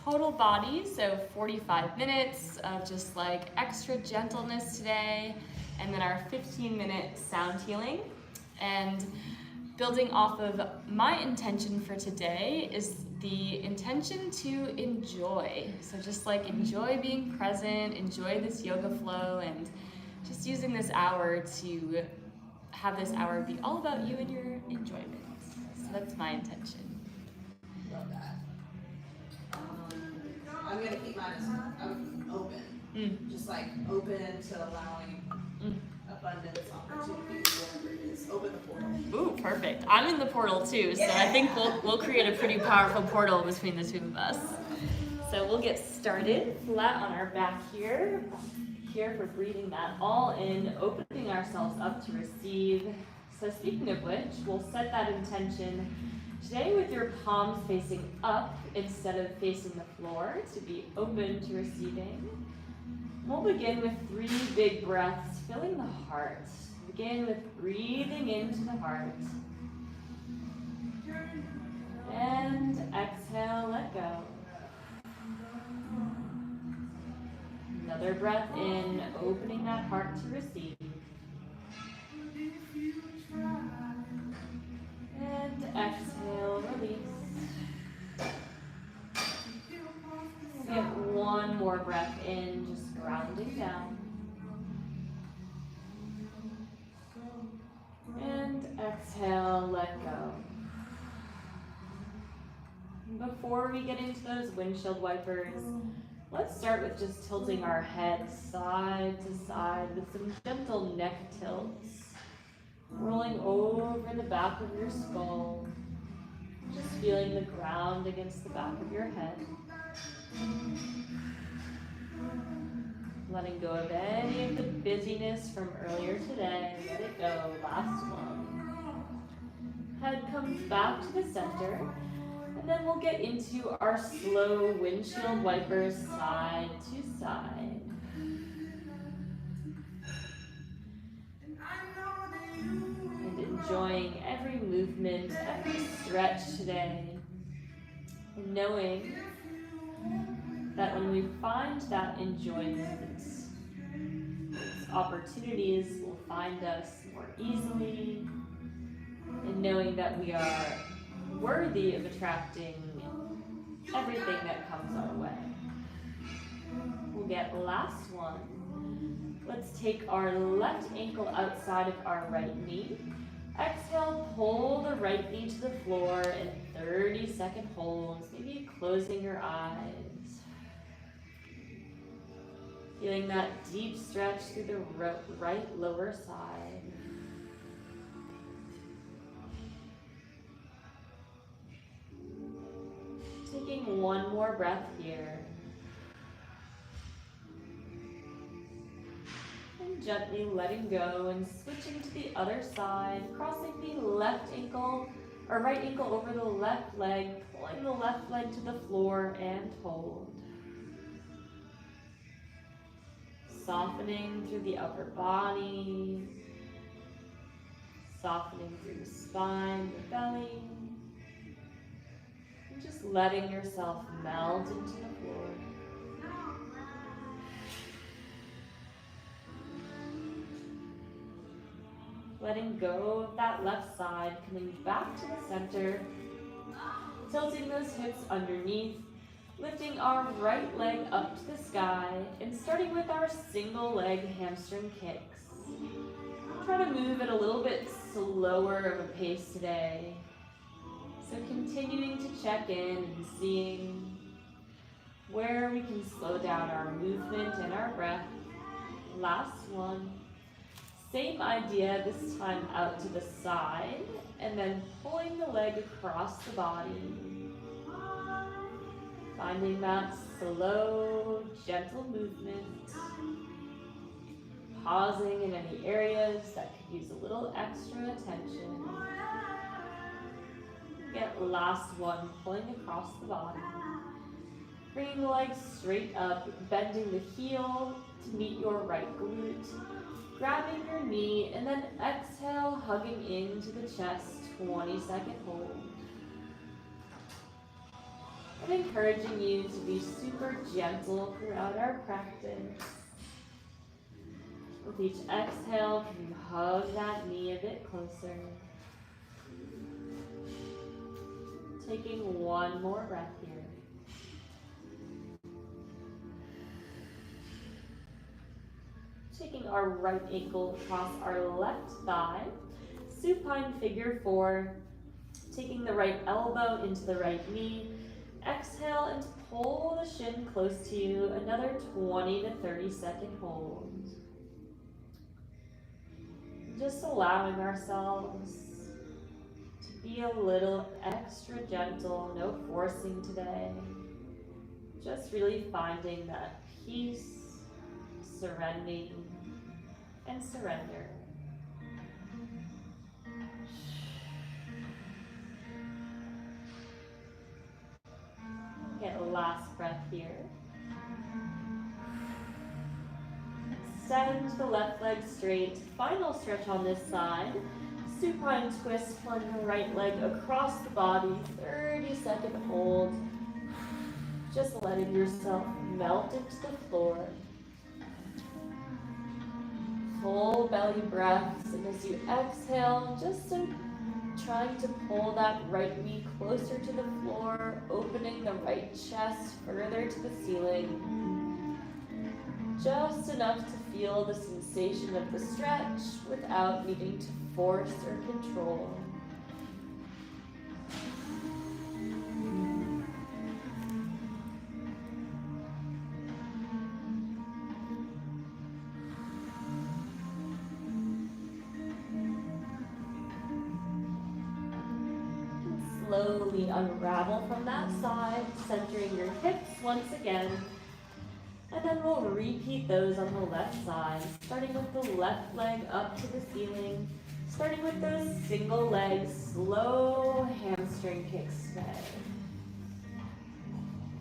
total body, so 45 minutes of just like extra gentleness today, and then our 15-minute sound healing. And building off of my intention for today is the intention to enjoy. So just like enjoy being present, enjoy this yoga flow, and just using this hour to have this hour be all about you and your enjoyment. So that's my intention. Love that. I'm gonna keep mine as open. Just like open to allowing abundance, opportunity, whatever it is. Open the portal. Ooh, perfect. I'm in the portal too, so I think we'll create a pretty powerful portal between the two of us. So we'll get started flat on our back here. Here for breathing that all in, opening ourselves up to receive. So speaking of which, we'll set that intention today with your palms facing up instead of facing the floor to be open to receiving. We'll begin with 3 big breaths, filling the heart. Begin with breathing into the heart. And exhale, let go. Another breath in, opening that heart to receive. And exhale, release. Get one more breath in, just grounding down. And exhale, let go. Before we get into those windshield wipers, let's start with just tilting our head side to side with some gentle neck tilts. Rolling over the back of your skull. Just feeling the ground against the back of your head. Letting go of any of the busyness from earlier today. Let it go. Last one. Head comes back to the center. And then we'll get into our slow windshield wipers side to side. And enjoying every movement, every stretch today. And knowing that when we find that enjoyment, opportunities will find us more easily. And knowing that we are worthy of attracting everything that comes our way. We'll get last one. Let's take our left ankle outside of our right knee. Exhale, pull the right knee to the floor in 30-second holds, maybe closing your eyes. Feeling that deep stretch through the right lower side. Taking one more breath here. And gently letting go and switching to the other side, crossing the left ankle or right ankle over the left leg, pulling the left leg to the floor and hold. Softening through the upper body, softening through the spine, the belly. Just letting yourself melt into the floor. Letting go of that left side, coming back to the center, tilting those hips underneath, lifting our right leg up to the sky, and starting with our single leg hamstring kicks. Try to move at a little bit slower of a pace today. So continuing to check in and seeing where we can slow down our movement and our breath. Last one. Same idea, this time out to the side, and then pulling the leg across the body. Finding that slow, gentle movement. Pausing in any areas that could use a little extra attention. Get last one, pulling across the body. Bringing the legs straight up, bending the heel to meet your right glute. Grabbing your knee, and then exhale, hugging into the chest, 20-second hold. and encouraging you to be super gentle throughout our practice. With each exhale, can you hug that knee a bit closer? Taking one more breath here. Taking our right ankle across our left thigh, supine figure 4. Taking the right elbow into the right knee. Exhale and pull the shin close to you. Another 20 to 30 second hold. Just allowing ourselves to be a little extra gentle, no forcing today. Just really finding that peace, serenity, and surrender. Get a last breath here. Extend the left leg straight. Final stretch on this side. Supine twist, plunge the right leg across the body. 30-second hold. Just letting yourself melt into the floor. Full belly breaths, and as you exhale, just trying to pull that right knee closer to the floor, opening the right chest further to the ceiling. Just enough to feel the sensation of the stretch without needing to force or control. Slowly unravel from that side, centering your hips once again. And then we'll repeat those on the left side, starting with the left leg up to the ceiling, starting with those single leg slow hamstring kicks today.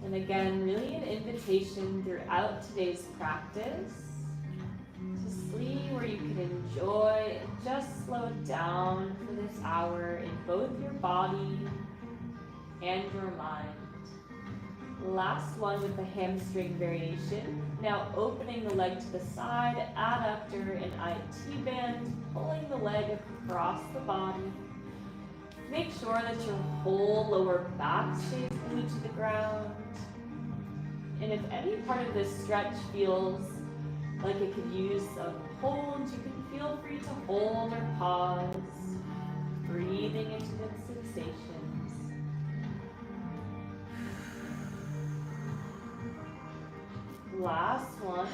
And again, really an invitation throughout today's practice to see where you can enjoy and just slow it down for this hour in both your body and your mind. Last one with the hamstring variation. Now opening the leg to the side, adductor and IT band, pulling the leg across the body. Make sure that your whole lower back stays glued to the ground. And if any part of this stretch feels like it could use some hold, you can feel free to hold or pause, breathing into the sensations. Last one,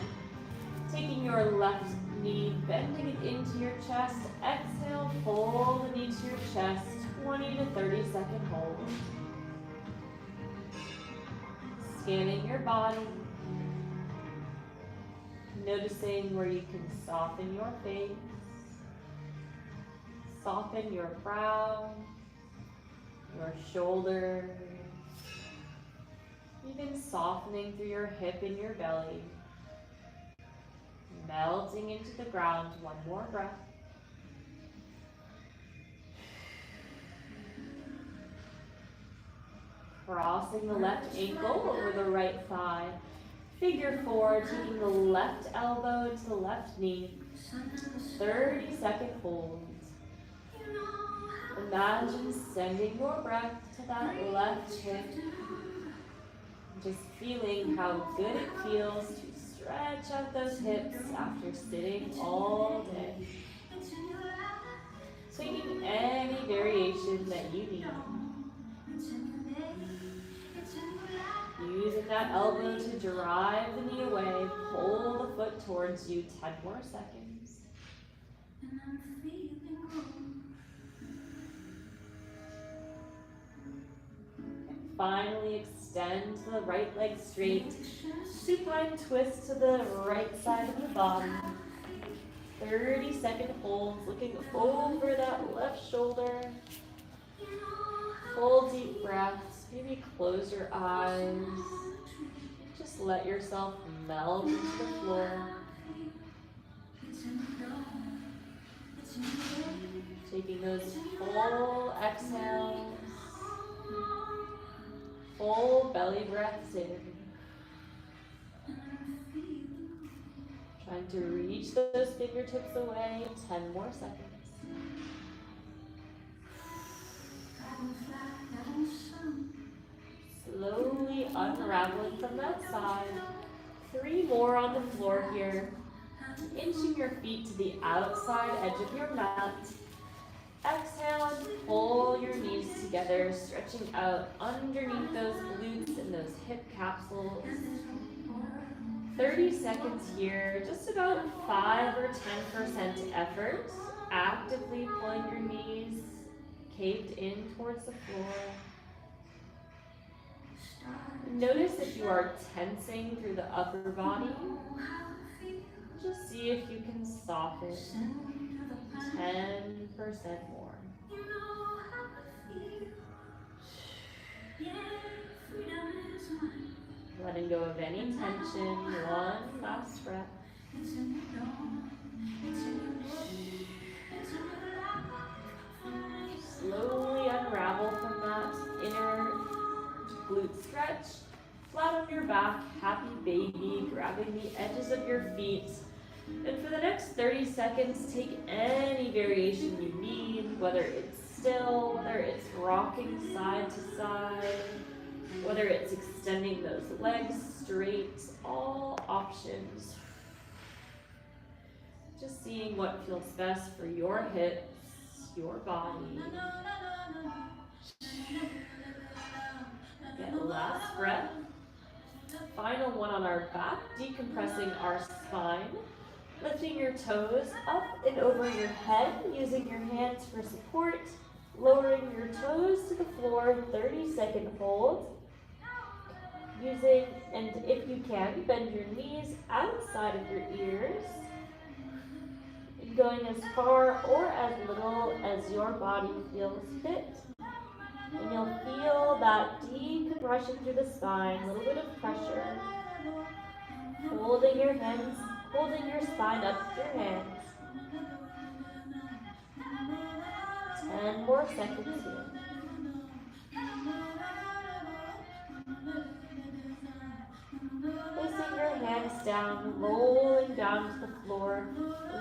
taking your left knee, bending it into your chest. Exhale, pull the knee to your chest, 20 to 30 second hold. Scanning your body, noticing where you can soften your face, soften your brow, your shoulders, even softening through your hip and your belly. Melting into the ground, one more breath. Crossing the left ankle over the right thigh. Figure 4, taking the left elbow to the left knee. 30-second hold. Imagine sending your breath to that left hip. Just feeling how good it feels to stretch out those hips after sitting all day. Taking any variation that you need. Using that elbow to drive the knee away, pull the foot towards you, 10 more seconds. And finally extend the right leg straight, supine twist to the right side of the body. 30-second holds, looking over that left shoulder. Full deep breaths. Maybe close your eyes. Just let yourself melt into the floor. Taking those full exhales. full belly breaths in. Trying to reach those fingertips away. 10 more seconds. Slowly unraveling from that side. 3 more on the floor here. Inching your feet to the outside edge of your mat. Exhale, pull your knees together, stretching out underneath those glutes and those hip capsules. 30 seconds here, just about 5 or 10% effort. Actively pulling your knees caved in towards the floor. Notice if you are tensing through the upper body. Just see if you can soften 10% more. Letting go of any tension. One last breath. Slowly unravel from that inner glute stretch. Flat on your back, happy baby, grabbing the edges of your feet. And for the next 30 seconds, take any variation you need, whether it's still, whether it's rocking side to side, whether it's extending those legs straight, all options. Just seeing what feels best for your hips, your body. Get the last breath. Final one on our back, decompressing our spine. Lifting your toes up and over your head, using your hands for support. Lowering your toes to the floor, 30-second hold. Using, and if you can, bend your knees outside of your ears. And going as far or as little as your body feels fit. And you'll feel that decompression through the spine, a little bit of pressure. Holding your hands, holding your spine up with your hands. 10 more seconds here. Placing your hands down, rolling down to the floor,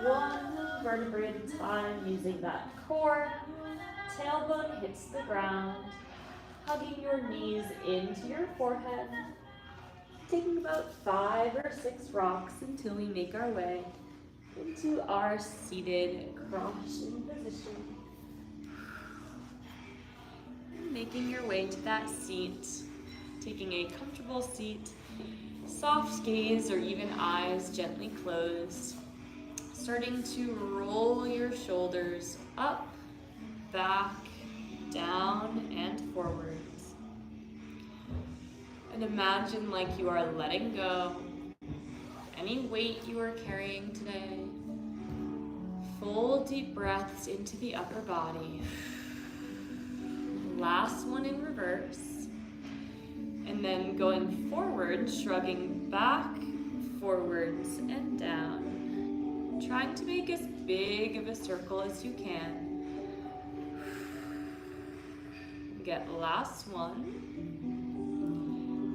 one vertebrae at a time, using that core. Tailbone hits the ground, hugging your knees into your forehead. Taking about 5 or 6 rocks until we make our way into our seated cross-in position. Making your way to that seat, taking a comfortable seat, soft gaze or even eyes gently closed. Starting to roll your shoulders up, back, down, and forwards. And imagine like you are letting go any weight you are carrying today. Full deep breaths into the upper body. Last one in reverse. And then going forward, shrugging back, forwards, and down. Trying to make as big of a circle as you can. Get the last one.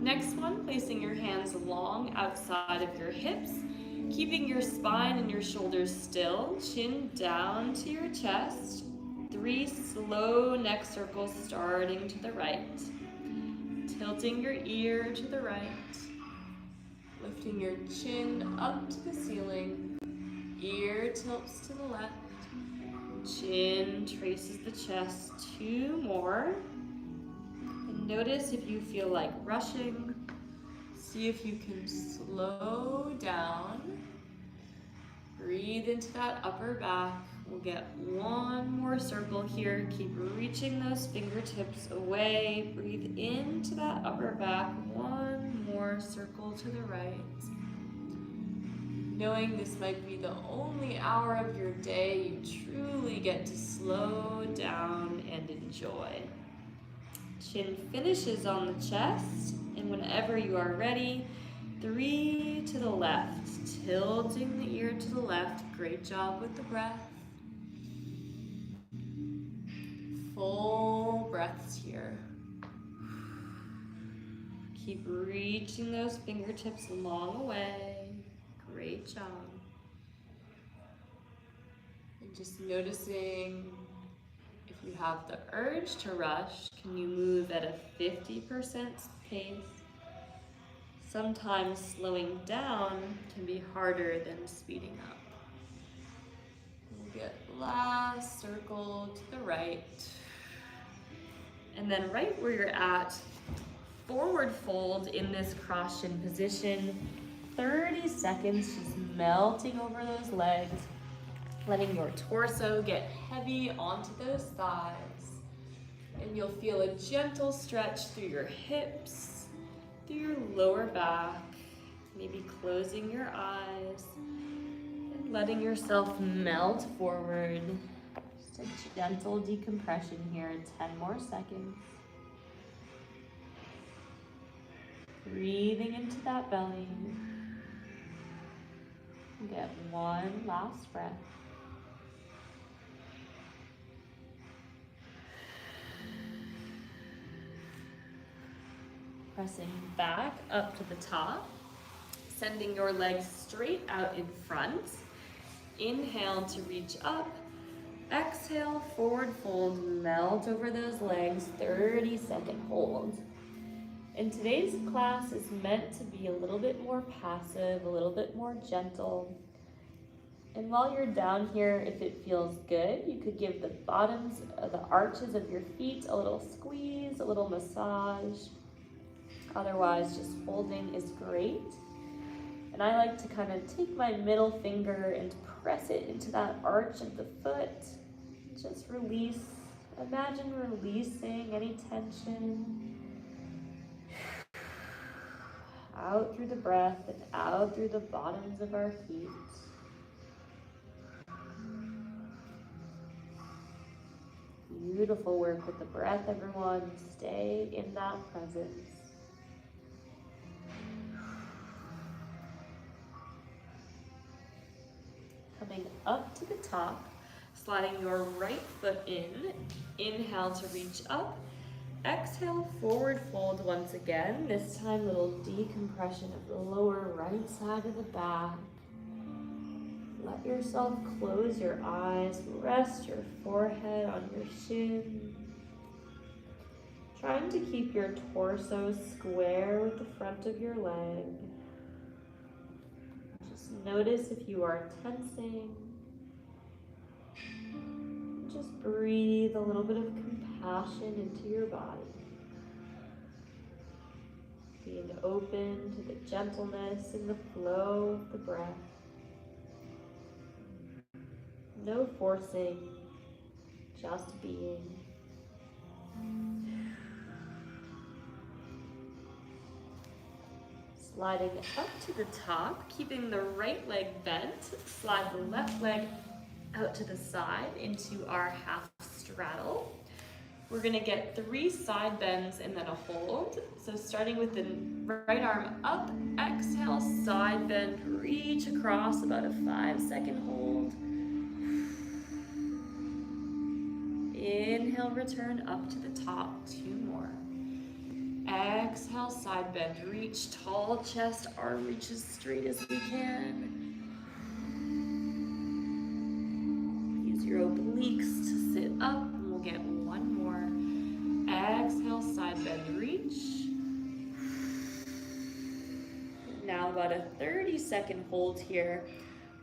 Next one, placing your hands long outside of your hips, keeping your spine and your shoulders still, chin down to your chest. 3 slow neck circles starting to the right. Tilting your ear to the right. Lifting your chin up to the ceiling. Ear tilts to the left. Chin traces the chest. 2 more. And notice if you feel like rushing. See if you can slow down. Breathe into that upper back. We'll get 1 more circle here. Keep reaching those fingertips away. Breathe into that upper back. 1 more circle to the right. Knowing this might be the only hour of your day, you truly get to slow down and enjoy. Chin finishes on the chest, and whenever you are ready, 3 to the left, tilting the ear to the left. Great job with the breath. Full breaths here. Keep reaching those fingertips along the way. Great job. And just noticing if you have the urge to rush, can you move at a 50% pace? Sometimes slowing down can be harder than speeding up. We'll get last circle to the right. And then right where you're at, forward fold in this cross shin position. 30 seconds just melting over those legs, letting your torso get heavy onto those thighs. And you'll feel a gentle stretch through your hips, through your lower back, maybe closing your eyes and letting yourself melt forward. Just a gentle decompression here, 10 more seconds. Breathing into that belly. Get one last breath. Pressing back up to the top, sending your legs straight out in front. Inhale to reach up. Exhale, forward fold, melt over those legs, 30-second hold. And today's class is meant to be a little bit more passive, a little bit more gentle. And while you're down here, if it feels good, you could give the bottoms, the arches of your feet a little squeeze, a little massage. Otherwise, just holding is great. And I like to kind of take my middle finger and press it into that arch of the foot. Just release. Imagine releasing any tension. Out through the breath and out through the bottoms of our feet. Beautiful work with the breath, everyone. Stay in that presence. Coming up to the top, sliding your right foot in. Inhale to reach up. Exhale, forward fold once again. This time, little decompression of the lower right side of the back. Let yourself close your eyes. Rest your forehead on your shin. Trying to keep your torso square with the front of your leg. Just notice if you are tensing. Just breathe a little bit of compassion into your body. Being open to the gentleness and the flow of the breath. No forcing, just being. Sliding up to the top, keeping the right leg bent, slide the left leg out to the side into our half straddle. We're gonna get 3 side bends and then a hold. So starting with the right arm up, exhale, side bend, reach across, about a 5-second hold. Inhale, return up to the top, 2 more. Exhale, side bend, reach, tall chest, arm reach as straight as we can. Use your obliques to sit up, and we'll get 1 more. Exhale, side bend, reach. Now about a 30-second hold here.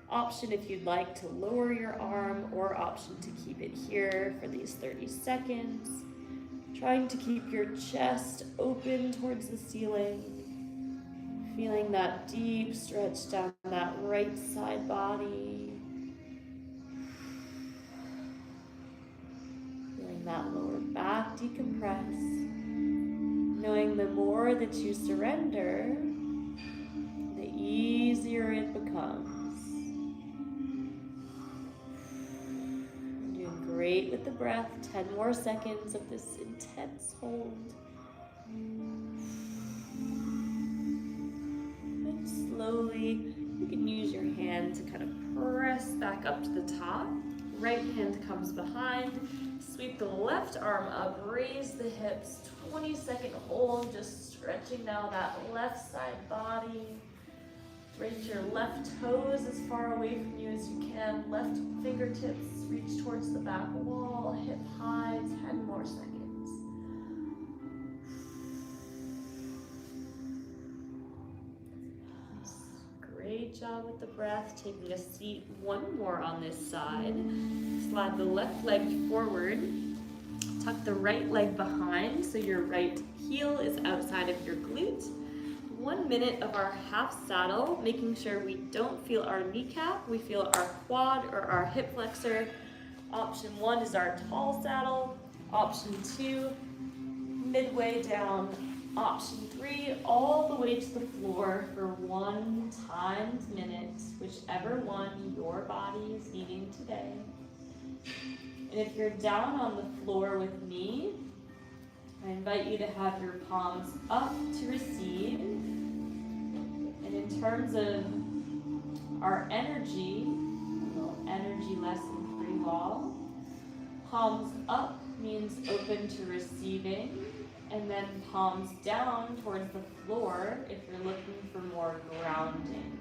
Option if you'd like to lower your arm, or option to keep it here for these 30 seconds. Trying to keep your chest open towards the ceiling. Feeling that deep stretch down that right side body. Feeling that lower back decompress. Knowing the more that you surrender, the easier it becomes. Great with the breath, 10 more seconds of this intense hold. And slowly, you can use your hand to kind of press back up to the top. Right hand comes behind, Sweep the left arm up, raise the hips, 20-second hold, just stretching now that left side body. Reach your left toes as far away from you as you can. Left fingertips reach towards the back wall, hip high, 10 more seconds. Great job with the breath. Taking a seat, one more on this side. Slide the left leg forward. Tuck the right leg behind so your right heel is outside of your glute. 1 minute of our half saddle, making sure we don't feel our kneecap, we feel our quad or our hip flexor. Option 1 is our tall saddle. Option 2, midway down. Option 3, all the way to the floor for 1 timed minute, whichever one your body is needing today. And if you're down on the floor with me, I invite you to have your palms up to receive. And in terms of our energy, a little energy lesson for you all, palms up means open to receiving, and then palms down towards the floor if you're looking for more grounding.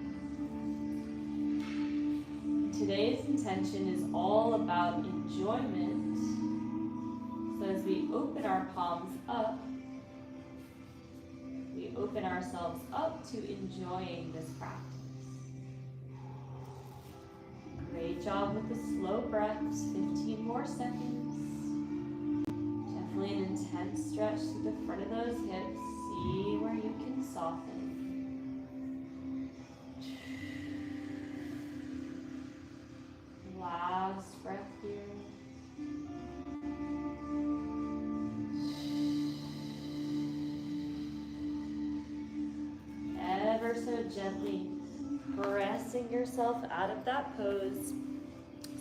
Today's intention is all about enjoyment. So as we open our palms up, we open ourselves up to enjoying this practice. Great job with the slow breaths, 15 more seconds. Definitely an intense stretch to the front of those hips. See where you can soften. Last breath here. Ever so gently pressing yourself out of that pose,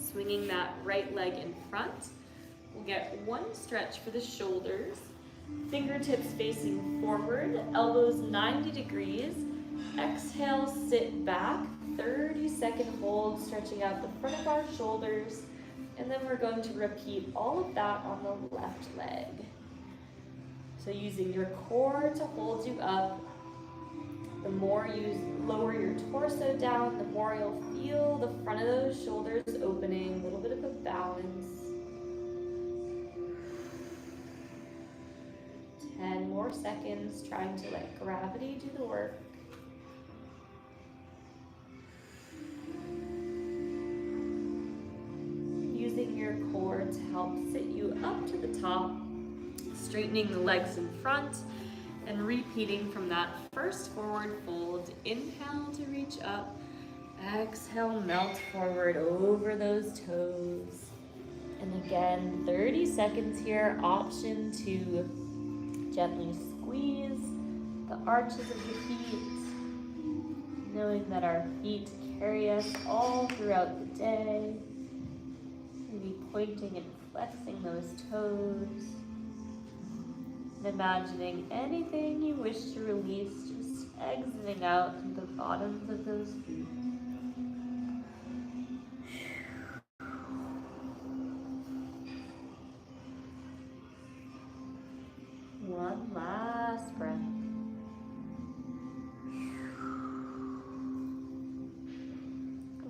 swinging that right leg in front. We'll get one stretch for the shoulders, fingertips facing forward, elbows 90 degrees. Exhale, sit back, 30-second hold, stretching out the front of our shoulders, and then we're going to repeat all of that on the left leg. So using your core to hold you up, the more you lower your torso down, the more you'll feel the front of those shoulders opening, a little bit of a balance. 10 more seconds, trying to let gravity do the work. Using your core to help sit you up to the top, straightening the legs in front, and repeating from that first forward fold. Inhale to reach up, exhale, melt forward over those toes. And again, 30 seconds here. Option to gently squeeze the arches of the feet, knowing that our feet carry us all throughout the day. Maybe pointing and flexing those toes. And imagining anything you wish to release, just exiting out through the bottoms of those feet. One last breath.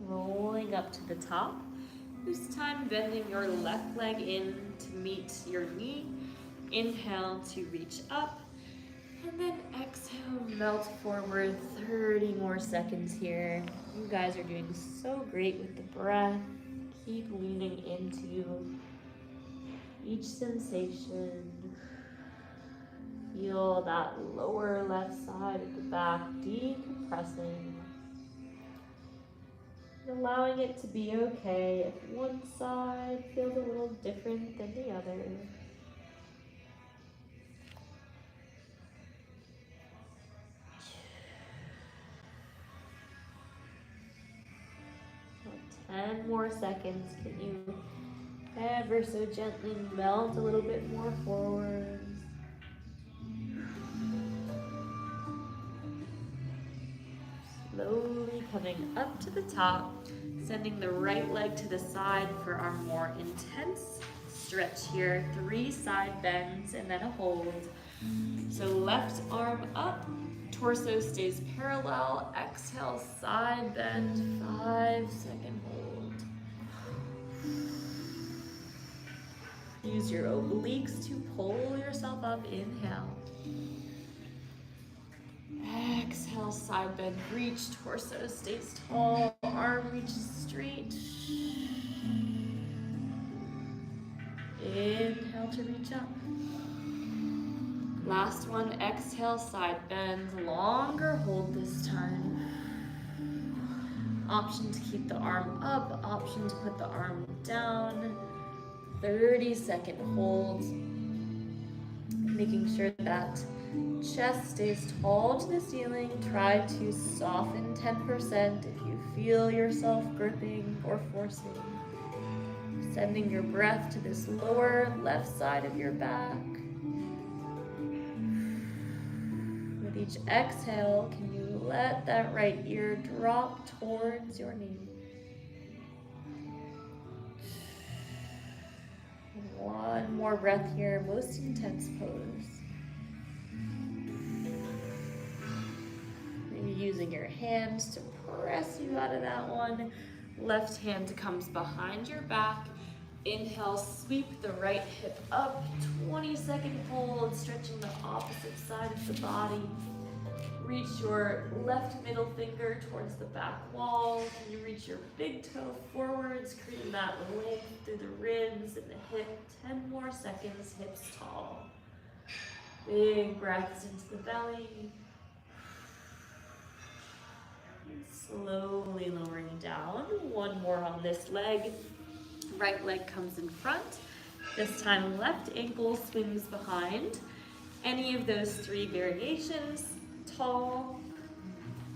Rolling up to the top. This time bending your left leg in to meet your knee. Inhale to reach up, and then exhale, melt forward. 30 more seconds here. You guys are doing so great with the breath. Keep leaning into each sensation. Feel that lower left side of the back decompressing. And allowing it to be okay if one side feels a little different than the other. 10 more seconds. Can you ever so gently melt a little bit more forward? Slowly coming up to the top, sending the right leg to the side for our more intense stretch here. 3 side bends and then a hold. So left arm up, torso stays parallel. Exhale, side bend, 5-second hold. Use your obliques to pull yourself up. Inhale. Exhale, side bend, reach, torso stays tall, arm reaches straight. Inhale to reach up. Last one, exhale, side bend, longer hold this time. Option to keep the arm up, option to put the arm down. 30-second hold. Making sure that chest stays tall to the ceiling. Try to soften 10% if you feel yourself gripping or forcing. Sending your breath to this lower left side of your back. With each exhale, can you let that right ear drop towards your knee? One more breath here, most intense pose. Maybe using your hands to press you out of that one. Left hand comes behind your back. Inhale, sweep the right hip up, 20-second hold, stretching the opposite side of the body. Reach your left middle finger towards the back wall. Can you reach your big toe forwards, creating that length through the ribs and the hip. 10 more seconds, hips tall. Big breaths into the belly. And slowly lowering down. One more on this leg. Right leg comes in front. This time left ankle swings behind. Any of those 3 variations, tall,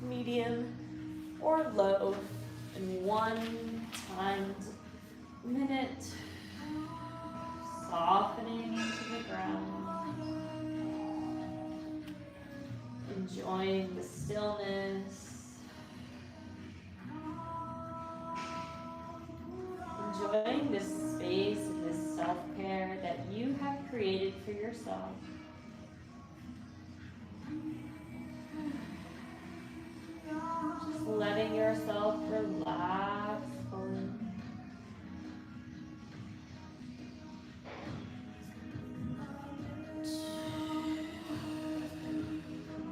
medium, or low, in 1 timed minute. Softening into the ground. Enjoying the stillness. Enjoying this space and this self-care that you have created for yourself. Just letting yourself relax fully.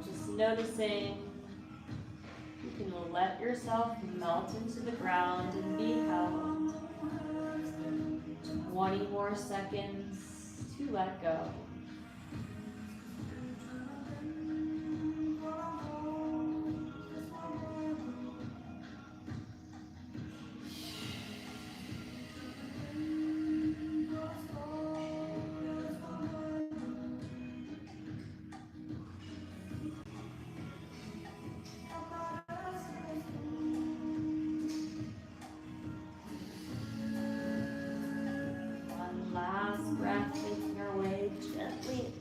Just noticing you can let yourself melt into the ground and be held. 20 more seconds to let go.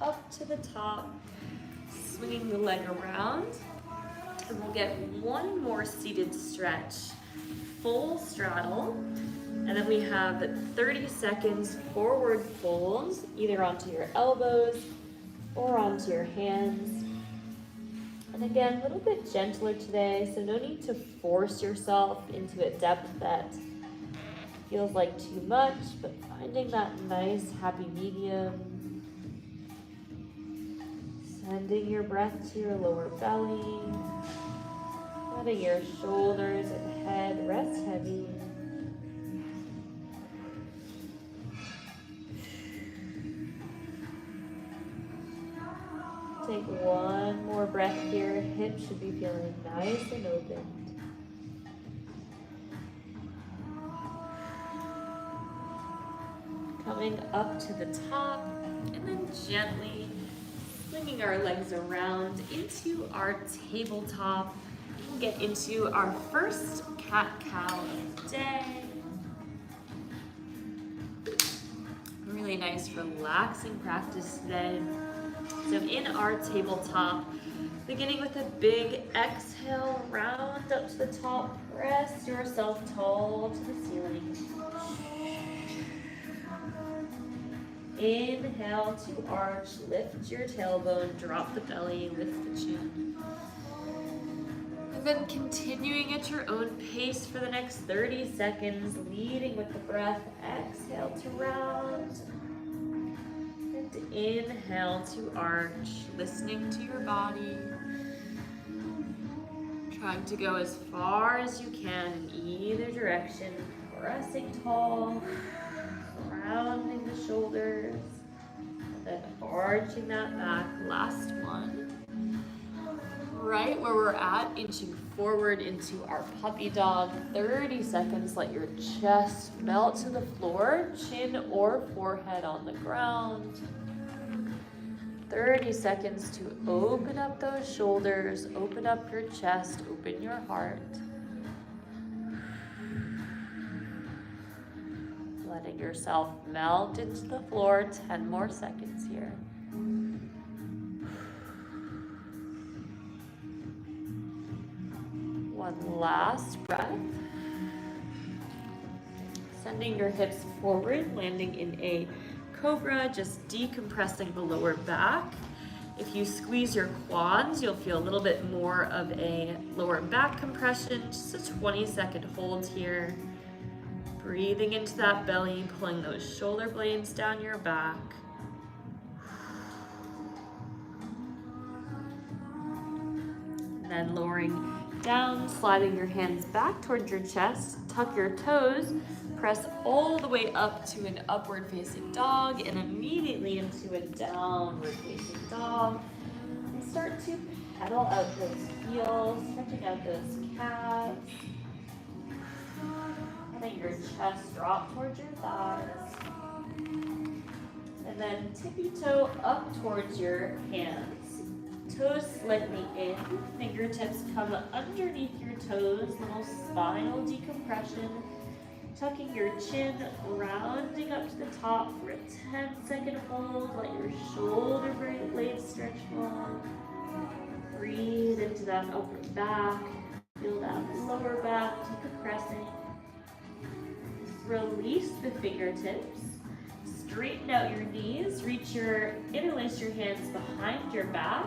Up to the top, swinging the leg around, and we'll get one more seated stretch, full straddle, and then we have 30 seconds forward folds, either onto your elbows or onto your hands. And again, a little bit gentler today, so no need to force yourself into a depth that feels like too much, but finding that nice happy medium. Sending your breath to your lower belly, letting your shoulders and head rest heavy. Take one more breath here. Hips should be feeling nice and open. Coming up to the top, and then gently swinging our legs around into our tabletop. We'll get into our first cat-cow of the day. Really nice, relaxing practice today. So in our tabletop, beginning with a big exhale, round up to the top, press yourself tall to the ceiling. Inhale to arch, lift your tailbone, drop the belly, lift the chin. And then continuing at your own pace for the next 30 seconds, leading with the breath. Exhale to round. And inhale to arch, listening to your body. Trying to go as far as you can in either direction. Pressing tall, rounding the shoulders, and then arching that back. Last one. Right where we're at, inching forward into our puppy dog. 30 seconds, let your chest melt to the floor, chin or forehead on the ground. 30 seconds to open up those shoulders, open up your chest, open your heart. Letting yourself melt into the floor, 10 more seconds here. One last breath. Sending your hips forward, landing in a cobra, just decompressing the lower back. If you squeeze your quads, you'll feel a little bit more of a lower back compression. Just a 20-second hold here. Breathing into that belly, pulling those shoulder blades down your back. And then lowering down, sliding your hands back towards your chest, tuck your toes, press all the way up to an upward facing dog and immediately into a downward facing dog. And start to pedal out those heels, stretching out those calves. Letting your chest drop towards your thighs. And then tippy toe up towards your hands. Toes slightly in, fingertips come underneath your toes, little spinal decompression. Tucking your chin, rounding up to the top for a 10-second hold. Let your shoulder blades stretch long. Breathe into that upper back. Feel that lower back decompressing. Release the fingertips. Straighten out your knees. Interlace your hands behind your back.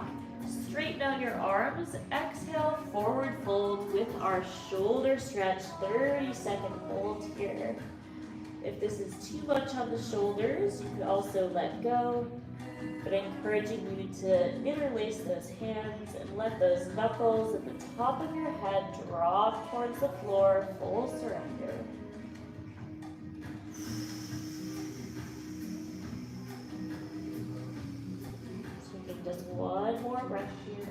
Straighten out your arms. Exhale, forward fold with our shoulder stretch. 30-second hold here. If this is too much on the shoulders, you could also let go. But encouraging you to interlace those hands and let those knuckles at the top of your head drop towards the floor. Full surrender. Just one more breath here.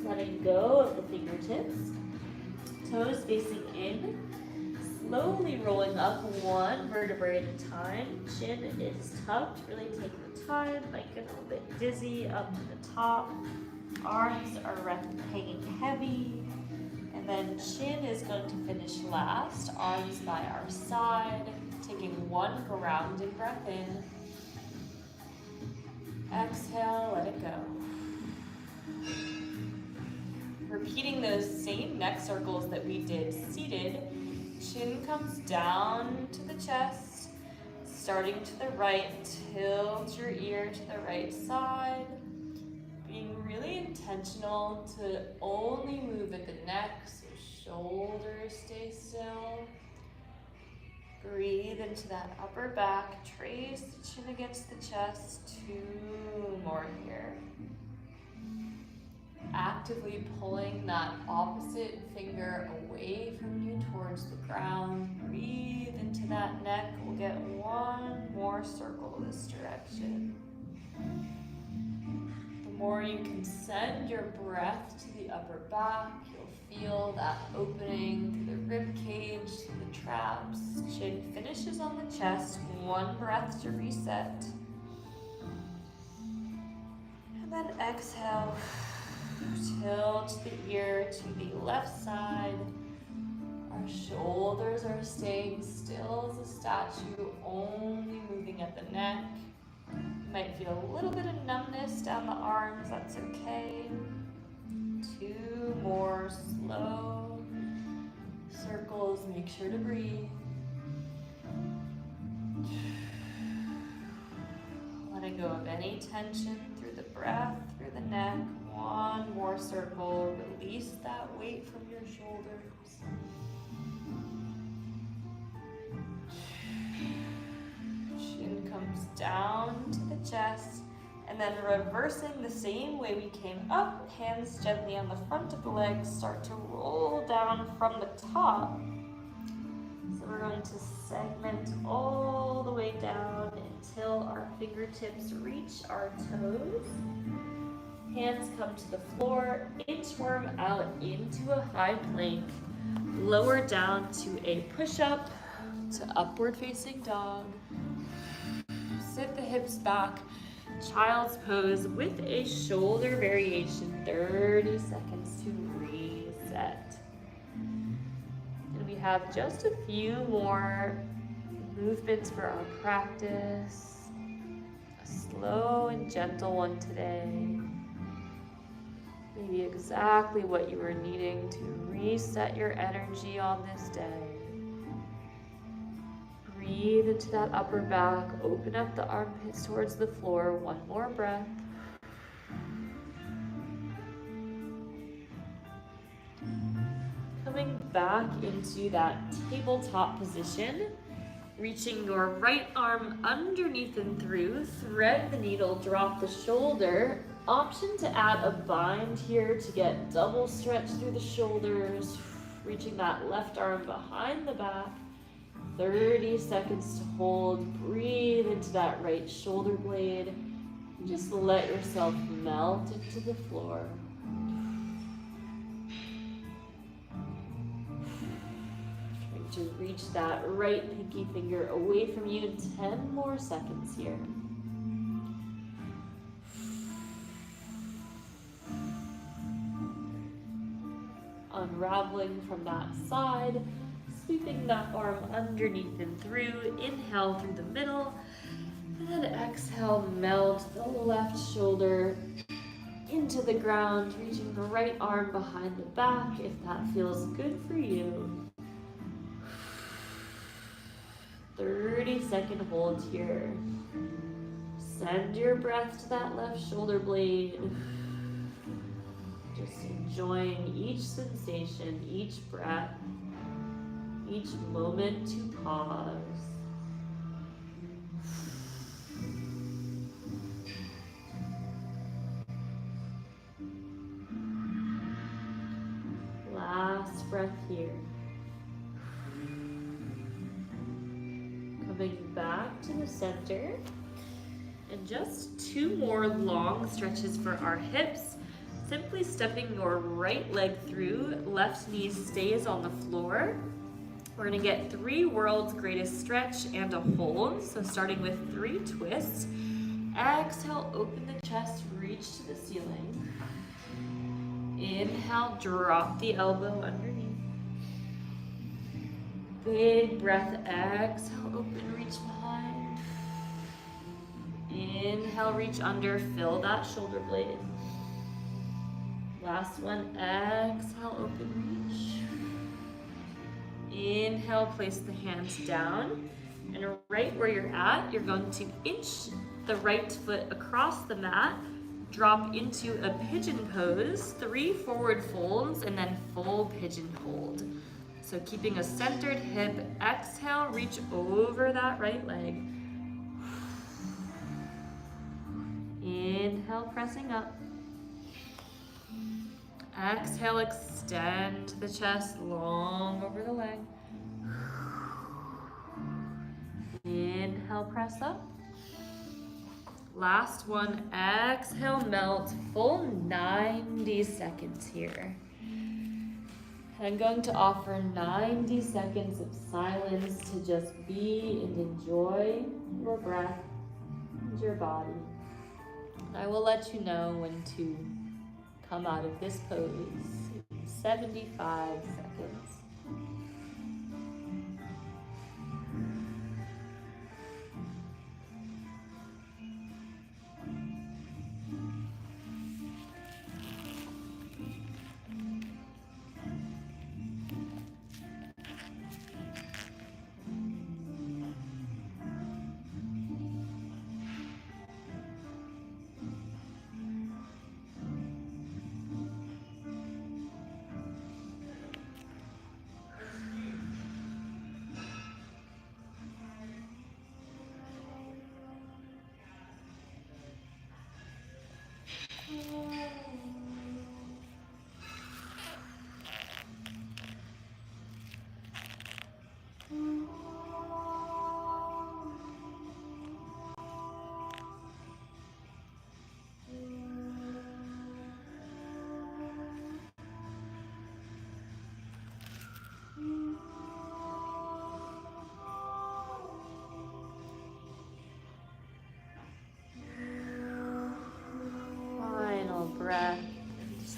Letting go of the fingertips. Toes facing in. Slowly rolling up one vertebrae at a time. Chin is tucked. Really take your time. Might get a little bit dizzy up to the top. Arms are hanging heavy. And then chin is going to finish last. Arms by our side. Taking one grounding breath in. Exhale, let it go. Repeating those same neck circles that we did seated. Chin comes down to the chest. Starting to the right, tilt your ear to the right side. Being really intentional to only move at the neck, so shoulders stay still. Breathe into that upper back, trace the chin against the chest. 2 more here. Actively pulling that opposite finger away from you towards the ground. Breathe into that neck. We'll get one more circle this direction. The more you can send your breath to the upper back, you'll feel that opening through the rib cage, through the traps. Chin finishes on the chest. One breath to reset. And then exhale. Tilt the ear to the left side. Our shoulders are staying still as a statue, only moving at the neck. You might feel a little bit of numbness down the arms, that's okay. 2 more slow circles, make sure to breathe. Letting go of any tension through the breath, through the neck. One more circle. Release that weight from your shoulders. Chin comes down to the chest. And then reversing the same way we came up, hands gently on the front of the legs, start to roll down from the top. So we're going to segment all the way down until our fingertips reach our toes. Hands come to the floor, inchworm out into a high plank, lower down to a push-up, to upward facing dog. Sit the hips back. Child's pose with a shoulder variation, 30 seconds to reset. And we have just a few more movements for our practice. A slow and gentle one today. Maybe exactly what you were needing to reset your energy on this day. Breathe into that upper back, open up the armpits towards the floor, one more breath. Coming back into that tabletop position, reaching your right arm underneath and through, thread the needle, drop the shoulder. Option to add a bind here to get double stretch through the shoulders, reaching that left arm behind the back. 30 seconds to hold. Breathe into that right shoulder blade. Just let yourself melt into the floor. Trying to reach that right pinky finger away from you. 10 more seconds here. Unraveling from that side. Sweeping that arm underneath and through. Inhale through the middle. And then exhale, melt the left shoulder into the ground, reaching the right arm behind the back if that feels good for you. 30-second hold here. Send your breath to that left shoulder blade. Just enjoying each sensation, each breath. Each moment to pause. Last breath here. Coming back to the center. And just 2 more long stretches for our hips. Simply stepping your right leg through, left knee stays on the floor. We're gonna get 3 world's greatest stretch and a hold. So starting with 3 twists. Exhale, open the chest, reach to the ceiling. Inhale, drop the elbow underneath. Big breath, exhale, open, reach behind. Inhale, reach under, fill that shoulder blade. Last one, exhale, open, reach. Inhale, place the hands down, and right where you're at, you're going to inch the right foot across the mat, drop into a pigeon pose, 3 forward folds, and then full pigeon hold. So keeping a centered hip, exhale, reach over that right leg. Inhale, pressing up. Exhale, extend the chest long over the leg. Inhale, press up. Last one, exhale, melt, full 90 seconds here. I'm going to offer 90 seconds of silence to just be and enjoy your breath and your body. I will let you know when to come out of this pose. 75 seconds.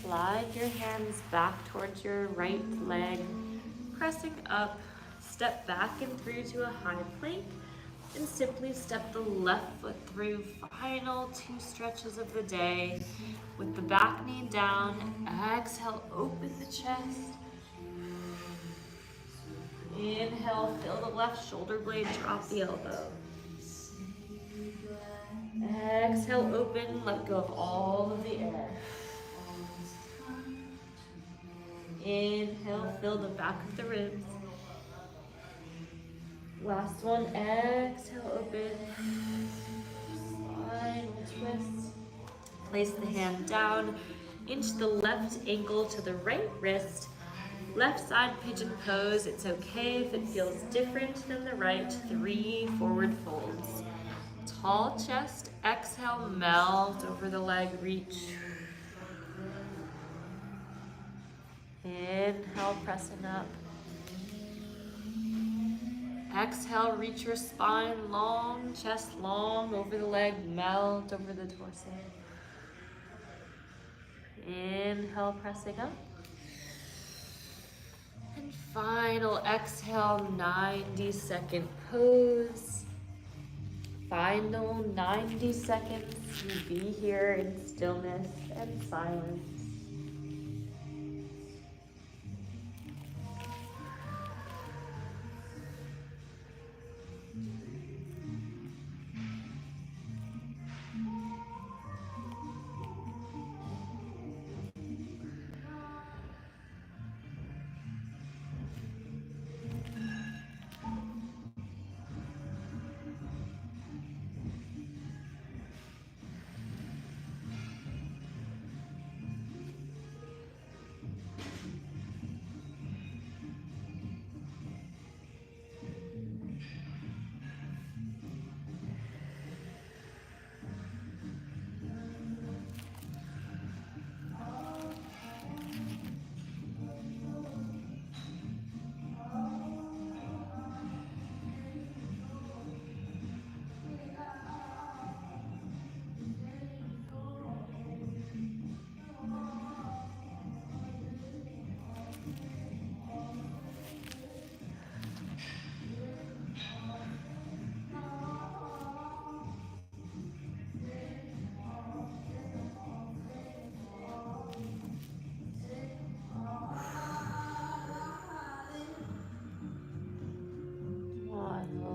slide your hands back towards your right leg, pressing up, step back and through to a high plank, and simply step the left foot through. Final 2 stretches of the day with the back knee down. Exhale, open the chest. Inhale, feel the left shoulder blade drop the elbow. Exhale, open, let go of all of the air. Inhale, fill the back of the ribs. Last one, exhale, open. Final twist. Place the hand down, inch the left ankle to the right wrist. Left side pigeon pose. It's okay if it feels different than the right. 3 forward folds. Tall chest, exhale, melt over the leg, reach. Inhale, pressing up. Exhale, reach your spine long, chest long over the leg, melt over the torso. Inhale, pressing up. And final exhale, 90-second pose. Final 90 seconds, you be here in stillness and silence.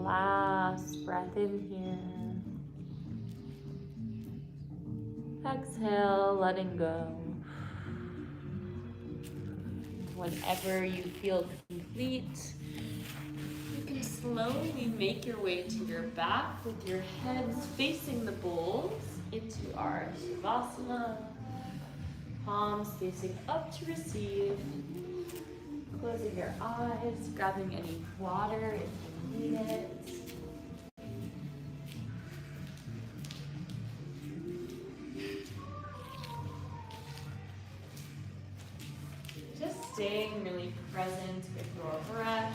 Last breath in here. Exhale, letting go. Whenever you feel complete, you can slowly make your way to your back with your heads facing the bowls into our Shavasana. Palms facing up to receive. Closing your eyes, grabbing any water if you need it. Just staying really present with your breath,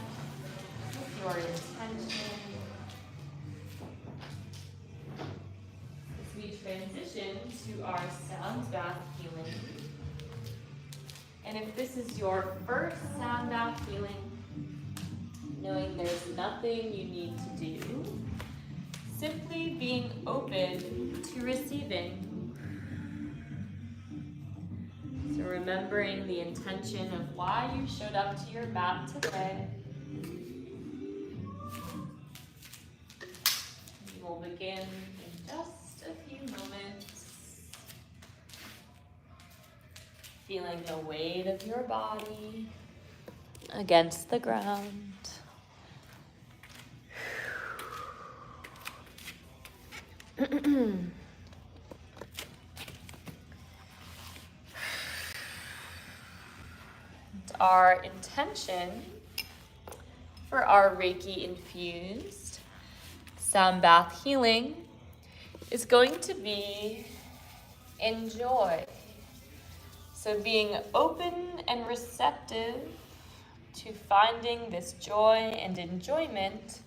with your intention. As we transition to our sound bath healing. And if this is your first sound bath healing, knowing there's nothing you need to do, simply being open to receiving. So remembering the intention of why you showed up to your mat today. We will begin in just a few moments. Feeling the weight of your body against the ground. Our intention for our Reiki infused sound bath healing is going to be enjoy. So being open and receptive to finding this joy and enjoyment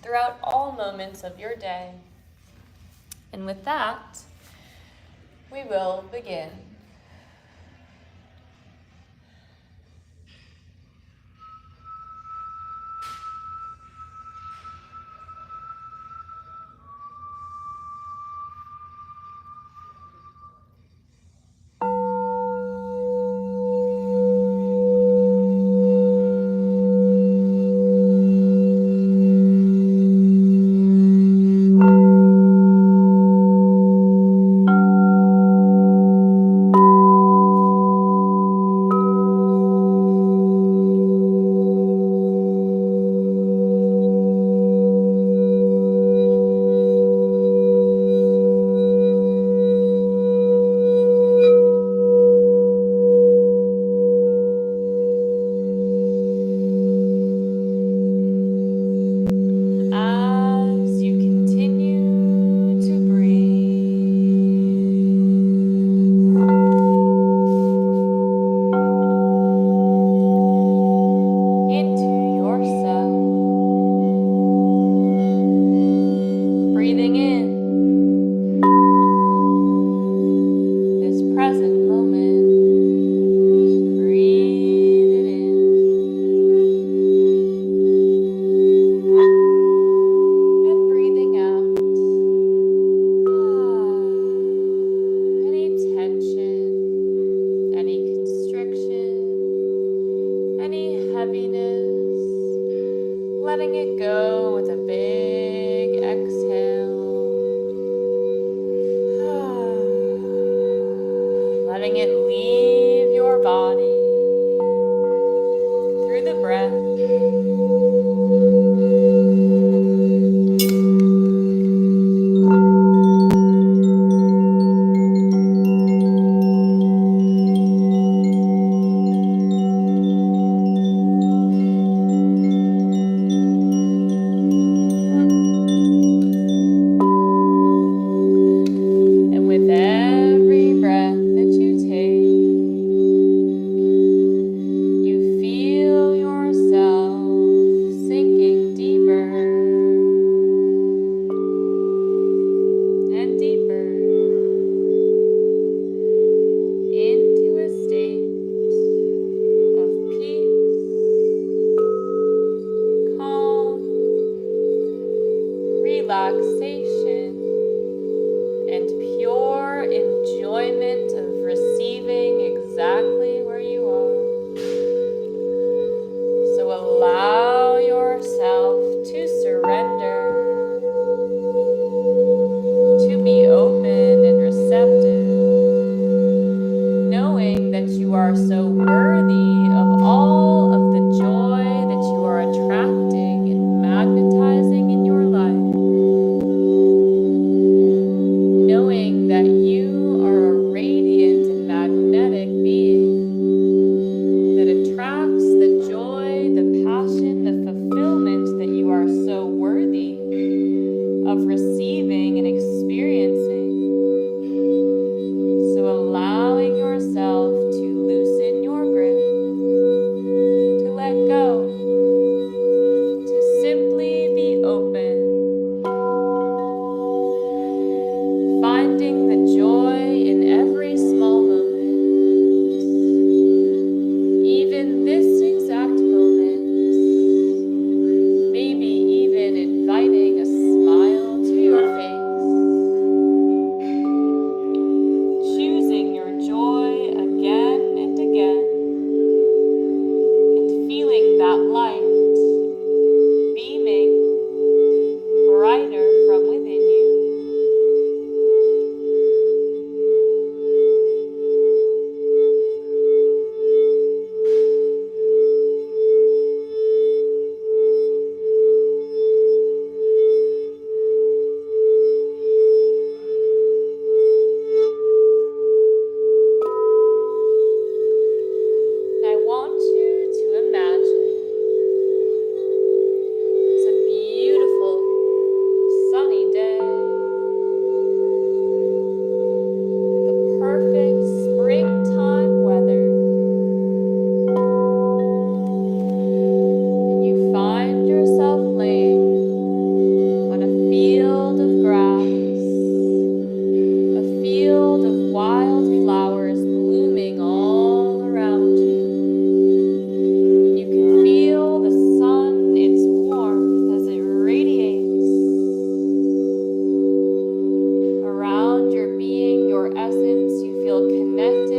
throughout all moments of your day. And with that, we will begin. letting it leave your body through the breath. Relaxation and pure enjoyment of receiving exactly where you are. So allow yourself to surrender, to be open and receptive, knowing that you are so worthy of all of the joy that you are attracting and magnetizing in your life. Knowing that you are a radiant and magnetic being that attracts the joy, the passion, the fulfillment that you are so worthy of receiving and experiencing. So allowing yourself to loosen your grip, to let go, to simply be open. Finding the joy in every small moment, even this exact moment, maybe even inviting a smile to your face, choosing your joy again and again, and feeling that light beaming brighter from within you. And I want you to imagine it's a beautiful sunny day, the perfect springtime weather, and you find yourself laying on a field of grass, a field of wild flowers blooming all around you. You can feel the sun, its warmth as it radiates around your being, your essence. You feel connected